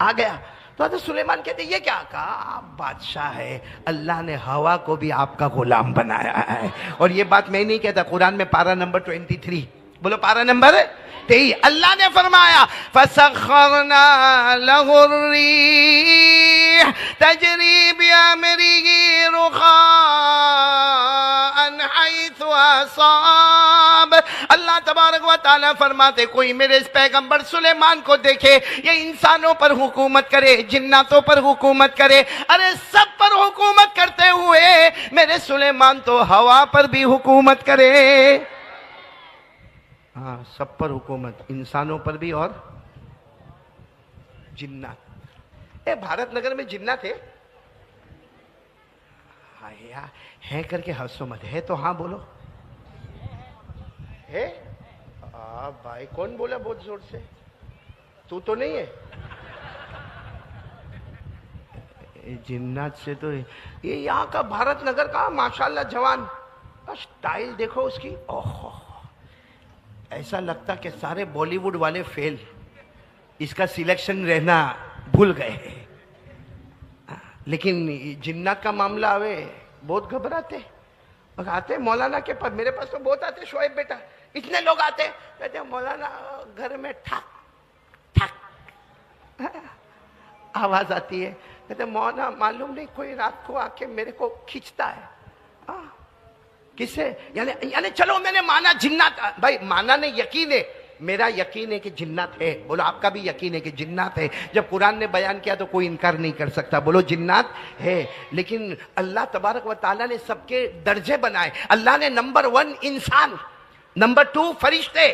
आ गया। तो हज़रत सुलेमान कहते ये क्या। कहा आप बादशाह है, अल्लाह ने हवा को भी आपका गुलाम बनाया है। और ये बात मैं नहीं कहता, कुरान में पारा नंबर 23, बोलो पारा नंबर 23, अल्लाह ने फरमाया फसख्खरना लहुर्रीह तजरी बिअमरिही रुखाअन हैथु असाब। अल्लाह तबारक व तआला फरमाते कोई मेरे इस पैगंबर सुलेमान को देखे, ये इंसानों पर हुकूमत करे, जिन्नातों पर हुकूमत करे, अरे सब पर हुकूमत करते हुए मेरे सुलेमान तो हवा पर भी हुकूमत करे। हाँ, सब पर हुकूमत, इंसानों पर भी और जिन्नात। भारत नगर में जिन्नात है। हाँ यार, है करके हंसो मत, है तो हाँ बोलो, है। भाई कौन बोला बहुत जोर से, तू तो नहीं है। जिन्नात से तो ये यहाँ का भारत नगर का माशाल्लाह जवान का स्टाइल देखो उसकी, ओहो, ऐसा लगता कि सारे बॉलीवुड वाले फेल, इसका सिलेक्शन रहना भूल गए। लेकिन जिन्नात का मामला आवे बहुत घबराते, आते मौलाना के पास, मेरे पास तो बहुत आते, शोएब बेटा, इतने लोग आते, कहते मौलाना घर में ठक ठक आवाज आती है, कहते मौलाना मालूम नहीं कोई रात को आके मेरे को खींचता है। किसे, यानी चलो मैंने माना जिन्नात, भाई माना नहीं, यकीन है, मेरा यकीन है कि जिन्नात है, बोलो आपका भी यकीन है कि जिन्नात है। जब कुरान ने बयान किया तो कोई इनकार नहीं कर सकता, बोलो जिन्नात है। लेकिन अल्लाह तबारक व तआला ने सबके दर्जे बनाए। अल्लाह ने नंबर 1 इंसान, नंबर 2 फरिश्ते,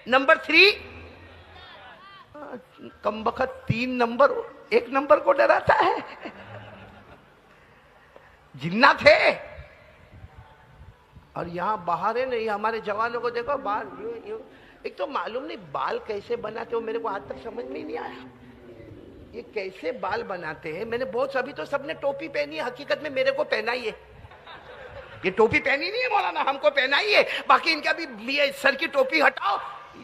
नंबर 3 कमबख्त 3 नंबर 1 नंबर को डराता है। जिन्नात है। और यहाँ बाहर है नहीं, हमारे जवानों को देखो बाहर यूं एक तो मालूम नहीं बाल कैसे बनाते हो, मेरे को आज तक समझ में ही नहीं आया ये कैसे बाल बनाते हैं। मैंने बहुत, अभी तो सबने टोपी पहनी है, हकीकत में मेरे को पहना ही है, ये टोपी पहनी नहीं है मौलाना, हमको पहना ही है, बाकी इनका भी ये सर की टोपी हटाओ,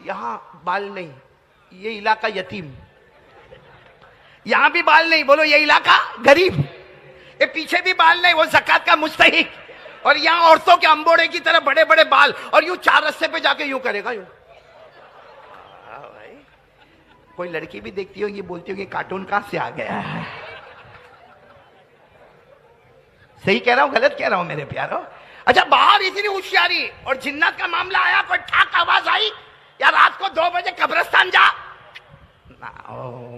यहाँ बाल नहीं, ये इलाका यतीम, यहाँ भी बाल नहीं, बोलो ये इलाका गरीब, ये पीछे भी बाल नहीं, वो ज़कात का मुस्तहिक, और यहाँ औरतों के अंबोड़े की तरह बड़े बड़े बाल, और यूं 4 रस्ते पे जाके यूं करेगा यूं। भाई कोई लड़की भी देखती होगी, बोलती होगी कार्टून कहां से आ गया है। सही कह रहा हूं गलत कह रहा हूं मेरे प्यारो। अच्छा बाहर इतनी होशियारी, और जिन्नत का मामला आया, कोई ठाक आवाज आई या रात को 2 बजे कब्रिस्तान जा ना,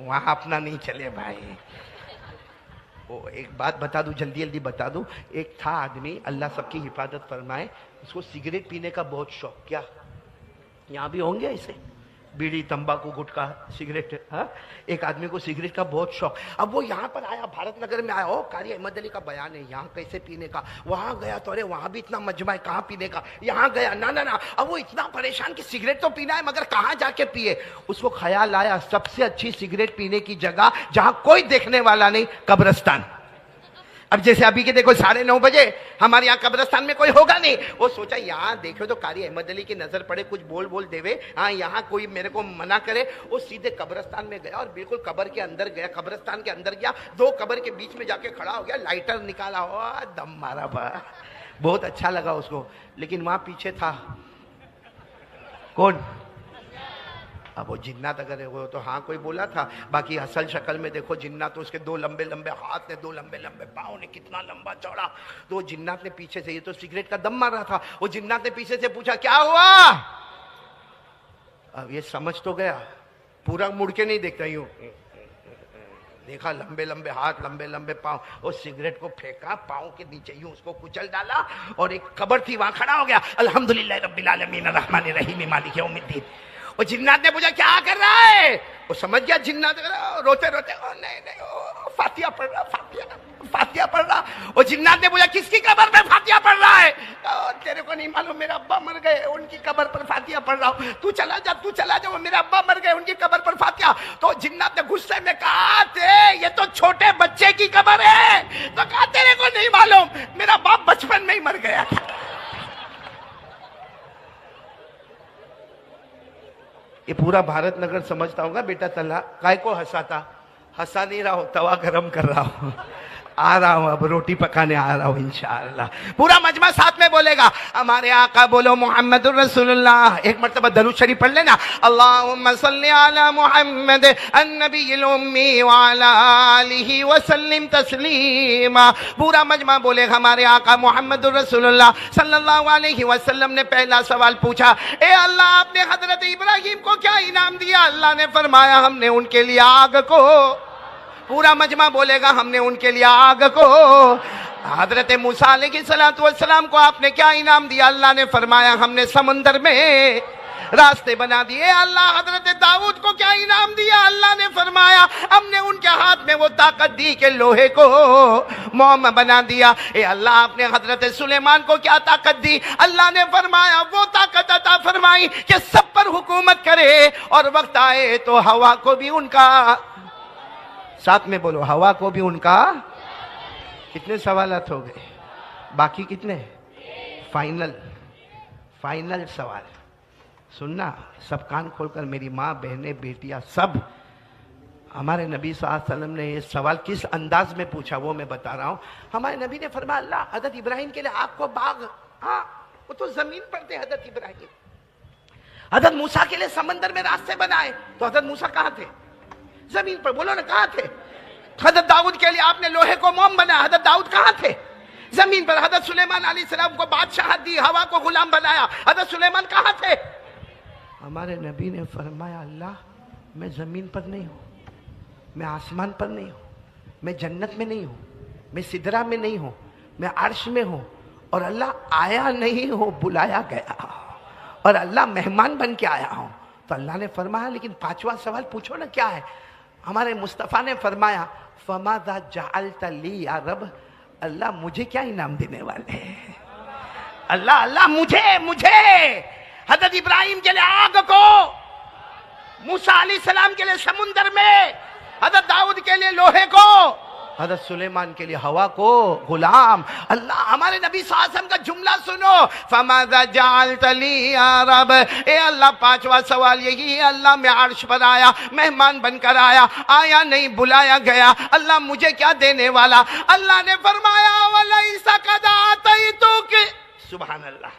वहां अपना नहीं चले भाई। वो एक बात बता दूं, जल्दी जल्दी बता दूं, एक था आदमी, अल्लाह सबकी हिफाजत फरमाए, उसको सिगरेट पीने का बहुत शौक। क्या यहाँ भी होंगे ऐसे, बीड़ी तंबाकू गुटखा सिगरेट, हाँ, एक आदमी को सिगरेट का बहुत शौक। अब वो यहाँ पर आया, भारत नगर में आया, ओ कारी अहमद अली का बयान है यहाँ कैसे पीने का, वहां गया तो अरे वहां भी इतना मजमा है, कहाँ पीने का, यहाँ गया ना ना ना, अब वो इतना परेशान कि सिगरेट तो पीना है मगर कहाँ जाके पिए। उसको ख्याल आया सबसे अच्छी सिगरेट पीने की जगह जहां कोई देखने वाला नहीं, कब्रिस्तान। اب جیسے ابھی کے دیکھو 9:30 بجے ہمارے یہاں قبرستان میں کوئی ہوگا نہیں، وہ سوچا یہاں دیکھو تو قاری احمد علی کی نظر پڑے، کچھ بول دے، ہاں یہاں کوئی میرے کو منع کرے، وہ سیدھے قبرستان میں گیا اور بالکل قبر کے اندر گیا، قبرستان کے اندر گیا، 2 قبر کے بیچ میں جا کے کھڑا ہو گیا، لائٹر نکالا ہوا، دم مارا با، بہت اچھا لگا اس کو، لیکن وہاں پیچھے تھا کون؟ اب وہ جنات اگر وہ تو ہاں کوئی بولا تھا، باقی اصل شکل میں دیکھو جنات تو اس کے 2 لمبے لمبے ہاتھ نے، 2 لمبے لمبے پاؤں نے، کتنا لمبا چوڑا، تو جنات نے پیچھے سے، یہ تو سگریٹ کا دم مار رہا تھا، وہ جنات نے پیچھے سے پوچھا کیا ہوا؟ اب یہ سمجھ تو گیا، پورا مڑ کے نہیں دیکھتا، یوں دیکھا لمبے لمبے ہاتھ، لمبے لمبے پاؤں، وہ سگریٹ کو پھینکا پاؤں کے نیچے، یوں اس کو کچل ڈالا، اور ایک قبر تھی وہاں کھڑا ہو گیا، الحمدللہ رب العالمین الرحمن الرحیم مالک یوم الدین۔ وہ جنات نے پوچھا کیا کر رہا ہے؟ وہ سمجھ گیا جنات روتے روتے، نہیں فاتحہ پڑھ رہا، فاتحہ پڑھ رہا۔ وہ جنات نے پوچھا کس کی قبر پہ فاتحہ پڑھ رہا ہے؟ تیرے کو نہیں معلوم، میرا ابا مر گئے، ان کی قبر پر فاتحہ پڑھ رہا ہوں، تو چلا جا، وہ میرے ابا مر گئے، ان کی قبر پر فاتحہ۔ تو جنات نے غصے میں کہا یہ تو چھوٹے بچے کی قبر ہے، تو کہا تیرے کو نہیں معلوم، میرا باپ بچپن میں ہی مر گیا تھا۔ یہ پورا بھارت نگر سمجھتا ہوگا بیٹا تلا کائے کو ہنسا نہیں رہا ہوں، توا گرم کر رہا ہوں، آ رہا ہوں، اب روٹی پکانے آ رہا ہوں انشاءاللہ۔ پورا مجمع ساتھ میں بولے گا ہمارے آقا، بولو محمد الرسول اللہ، ایک مرتبہ درود شریف پڑھ لینا، اللہم صلی علی محمد النبی الامی وعلی آلہ وسلم تسلیما۔ پورا مجمع بولے گا ہمارے آقا محمد الرسول اللہ صلی اللہ علیہ وسلم نے پہلا سوال پوچھا، اے اللہ آپ نے حضرت ابراہیم کو کیا انعام دیا؟ اللہ نے فرمایا ہم نے ان کے لیے آگ کو۔ پورا مجمع بولے گا ہم نے ان کے لیے آگ کو۔ حضرت موسیٰ علیہ السلام کو آپ نے کیا انعام دیا؟ اللہ نے فرمایا ہم نے سمندر میں راستے بنا دیے۔ اللہ حضرت داؤد کو کیا انعام دیا؟ اللہ نے فرمایا ہم نے ان کے ہاتھ میں وہ طاقت دی کہ لوہے کو موم بنا دیا۔ اے اللہ آپ نے حضرت سلیمان کو کیا طاقت دی؟ اللہ نے فرمایا وہ طاقت عطا فرمائی کہ سب پر حکومت کرے، اور وقت آئے تو ہوا کو بھی ان کا، ساتھ میں بولو ہوا کو بھی ان کا۔ کتنے سوالات ہو گئے؟ باقی کتنے؟ فائنل سوال سننا، سب کان کھول کر، میری ماں، بہنیں، بیٹیاں سب۔ ہمارے نبی صلی اللہ علیہ وسلم نے یہ سوال کس انداز میں پوچھا وہ میں بتا رہا ہوں۔ ہمارے نبی نے فرمایا اللہ حضرت ابراہیم کے لیے آپ کو باغ، ہاں وہ تو زمین پر تھے حضرت ابراہیم۔ حضرت موسیٰ کے لیے سمندر میں راستے بنائے، تو حضرت موسیٰ کہاں تھے؟ زمین پر۔ بولو نا کہاں تھے؟ حضرت داؤد کے لیے آپ نے لوہے کو موم بنایا، حضرت داؤد کہاں تھے؟ زمین پر۔ حضرت سلیمان علیہ السلام کو بادشاہت دی، ہوا کو غلام بنایا، حضرت سلیمان کہاں تھے؟ ہمارے نبی نے فرمایا اللہ میں زمین پر نہیں ہوں، میں آسمان پر نہیں ہوں، میں جنت میں نہیں ہوں، میں سدرہ میں نہیں ہوں، میں عرش میں ہوں، اور اللہ آیا نہیں ہوں، بلایا گیا، اور اللہ مہمان بن کے آیا ہوں۔ تو اللہ نے فرمایا لیکن 5واں سوال پوچھو نا کیا ہے؟ ہمارے مصطفیٰ نے فرمایا فَمَاذَا جَعَلْتَ لِي یا رب، اللہ مجھے کیا انعام دینے والے ہیں؟ اللہ مجھے حضرت ابراہیم کے لیے آگ کو، موسیٰ علیہ السلام کے لیے سمندر میں، حضرت داؤد کے لیے لوہے کو، حضرت سلیمان کے لیے ہوا کو غلام۔ اللہ ہمارے نبی صلی اللہ علیہ وسلم کا جملہ سنو، فَمَاذَا جَعَلْتَ لِي یا رب، اے اللہ 5واں سوال یہی ہے، اللہ میں عرش پر آیا، مہمان بن کر آیا نہیں، بلایا گیا، اللہ مجھے کیا دینے والا؟ اللہ نے فرمایا وَلَيْسَ قَدْ أَعْطَيْتُكَ، سبحان اللہ،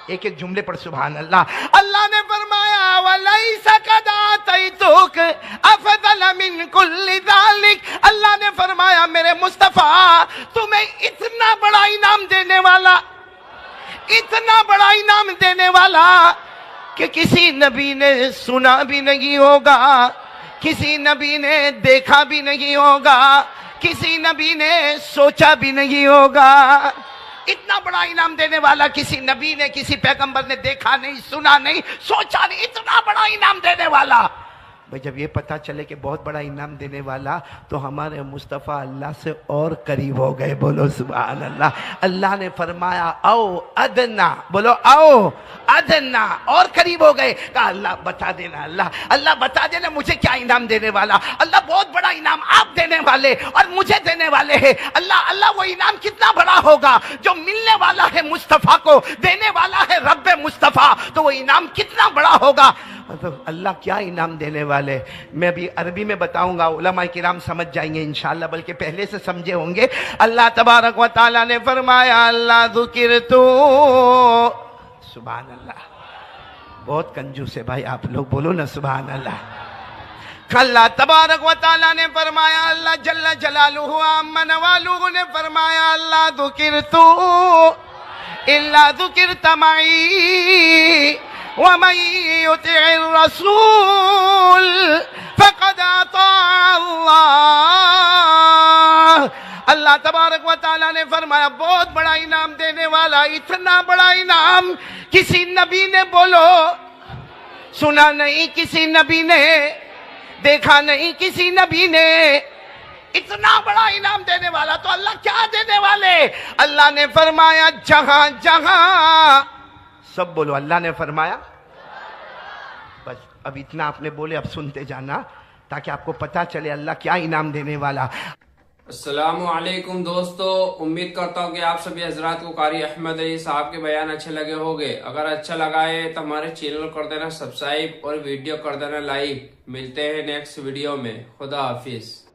ایک ایک جملے پر سبحان اللہ۔ اللہ نے فرمایا وَلَيْسَ قَدْ أَعْطَيْتُكَ أَفْضَلَ مِنْ كُلِّ ذَلِكَ، اللہ نے فرمایا میرے مصطفیٰ تمہیں اتنا بڑا انعام دینے والا، اتنا بڑا انعام دینے والا کہ کسی نبی نے سنا بھی نہیں ہوگا، کسی نبی نے دیکھا بھی نہیں ہوگا، کسی نبی نے سوچا بھی نہیں ہوگا۔ اتنا بڑا انعام دینے والا کسی نبی نے، کسی پیغمبر نے دیکھا نہیں، سنا نہیں، سوچا نہیں، اتنا بڑا انعام دینے والا۔ भाई जब ये पता चले कि बहुत बड़ा इनाम देने वाला, तो हमारे मुस्तफ़ा अल्लाह से और करीब हो गए। बोलो सुभान अल्लाह। अल्लाह ने फरमाया आओ अदना, बोलो आओ अदना, और करीब हो गए। कहा अल्लाह बता देना, अल्लाह बता देना मुझे क्या इनाम देने वाला। अल्लाह बहुत बड़ा इनाम आप देने वाले और मुझे देने वाले हैं। अल्लाह वो इनाम कितना बड़ा होगा जो मिलने वाला है मुस्तफ़ा को, देने वाला है रब्बे मुस्तफ़ा, तो वो इनाम कितना बड़ा होगा। तो अल्लाह क्या इनाम देने वाले, मैं भी अरबी में बताऊंगा, उलमा किराम समझ जाएंगे इंशाअल्लाह, बल्कि पहले से समझे होंगे। अल्लाह तबारक व तआला ने फरमाया अल्लाह ज़ुकिरतु, सुभान अल्लाह। बहुत कंजूस है भाई आप लोग, बोलो ना सुभान अल्लाह। अल्लाह तबारक व तआला ने फरमाया, अल्लाह जल्ल जलालुहु अम्मा नवालुहु ने फरमाया अल्लाह ज़ुकिरतु इल्ला ज़ुकिरत मई वमन युतिइर रसूल फक़द अता अल्लाह। अल्लाह तबारक व तआला ने फरमाया बहुत बड़ा इनाम देने वाला, इतना बड़ा इनाम किसी नबी ने बोलो सुना नहीं, किसी नबी ने देखा नहीं, किसी नबी ने, इतना बड़ा इनाम देने वाला। तो अल्लाह क्या देने वाले? अल्लाह ने फरमाया जहां जहां, सब बोलो अल्लाह ने फरमाया। बस अब इतना आपने बोले, अब सुनते जाना ताकि आपको पता चले अल्लाह क्या इनाम देने वाला। अस्सलामु अलैकुम दोस्तों, उम्मीद करता हूँ कि आप सभी हजरात को कारी अहमद अली साहब के बयान अच्छे लगे होंगे। अगर अच्छा लगा है तो हमारे चैनल कर देना सब्सक्राइब और वीडियो कर देना लाइक। मिलते हैं नेक्स्ट वीडियो में, खुदा हाफिज।